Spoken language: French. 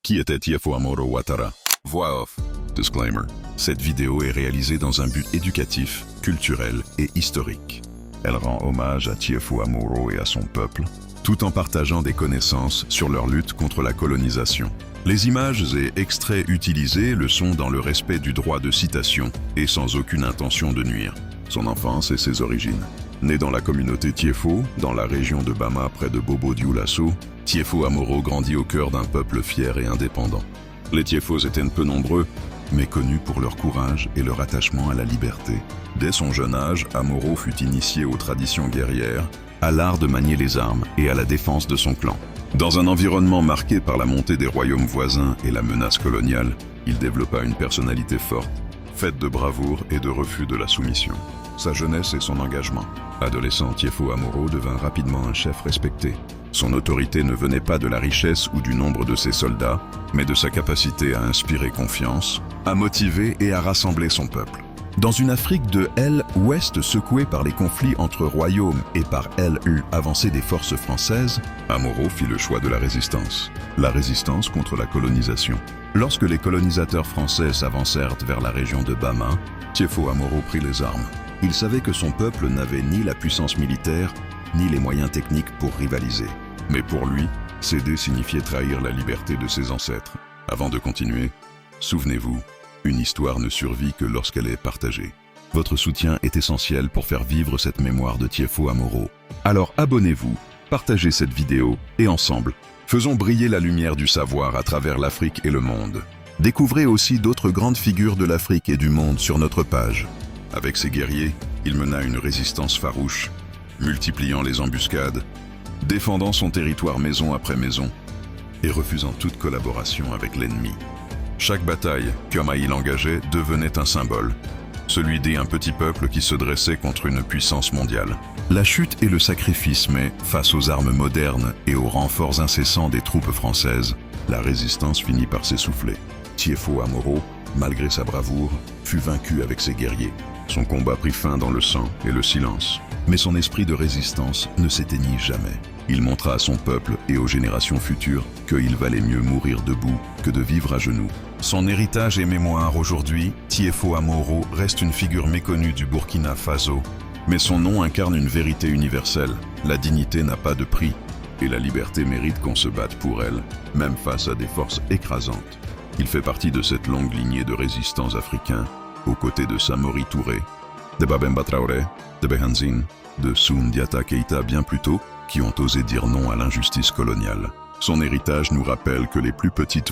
Qui était Tiefo Amoro Ouattara? Voix off. Disclaimer. Cette vidéo est réalisée dans un but éducatif, culturel et historique. Elle rend hommage à Tiefo Amoro et à son peuple, tout en partageant des connaissances sur leur lutte contre la colonisation. Les images et extraits utilisés le sont dans le respect du droit de citation et sans aucune intention de nuire. Son enfance et ses origines. Né dans la communauté Tiefo, dans la région de Bama près de Bobo-Dioulasso, Tiefo Amoro grandit au cœur d'un peuple fier et indépendant. Les Tiefos étaient peu nombreux, mais connus pour leur courage et leur attachement à la liberté. Dès son jeune âge, Amoro fut initié aux traditions guerrières, à l'art de manier les armes et à la défense de son clan. Dans un environnement marqué par la montée des royaumes voisins et la menace coloniale, il développa une personnalité forte, faite de bravoure et de refus de la soumission. Sa jeunesse et son engagement. Adolescent, Tiefo Amoro devint rapidement un chef respecté. Son autorité ne venait pas de la richesse ou du nombre de ses soldats, mais de sa capacité à inspirer confiance, à motiver et à rassembler son peuple. Dans une Afrique de l'Ouest secouée par les conflits entre royaumes et par l'avancée des forces françaises, Amoro fit le choix de la résistance. La résistance contre la colonisation. Lorsque les colonisateurs français s'avancèrent vers la région de Bama, Tiefo Amoro prit les armes. Il savait que son peuple n'avait ni la puissance militaire, ni les moyens techniques pour rivaliser. Mais pour lui, céder signifiait trahir la liberté de ses ancêtres. Avant de continuer, souvenez-vous, une histoire ne survit que lorsqu'elle est partagée. Votre soutien est essentiel pour faire vivre cette mémoire de Tiefo Amoro. Alors abonnez-vous, partagez cette vidéo et ensemble, faisons briller la lumière du savoir à travers l'Afrique et le monde. Découvrez aussi d'autres grandes figures de l'Afrique et du monde sur notre page. Avec ses guerriers, il mena une résistance farouche, multipliant les embuscades, défendant son territoire maison après maison et refusant toute collaboration avec l'ennemi. Chaque bataille qu'il engageait devenait un symbole, celui d'un petit peuple qui se dressait contre une puissance mondiale. La chute et le sacrifice, mais face aux armes modernes et aux renforts incessants des troupes françaises, la résistance finit par s'essouffler. Tiefo Amoro, malgré sa bravoure, fut vaincu avec ses guerriers. Son combat prit fin dans le sang et le silence. Mais son esprit de résistance ne s'éteignit jamais. Il montra à son peuple et aux générations futures qu'il valait mieux mourir debout que de vivre à genoux. Son héritage et mémoire aujourd'hui, Tiefo Amoro reste une figure méconnue du Burkina Faso. Mais son nom incarne une vérité universelle. La dignité n'a pas de prix et la liberté mérite qu'on se batte pour elle, même face à des forces écrasantes. Il fait partie de cette longue lignée de résistants africains, aux côtés de Samori Touré, de Babemba Traoré, de Behanzine, de Soundiata Keita bien plus tôt, qui ont osé dire non à l'injustice coloniale. Son héritage nous rappelle que les plus petites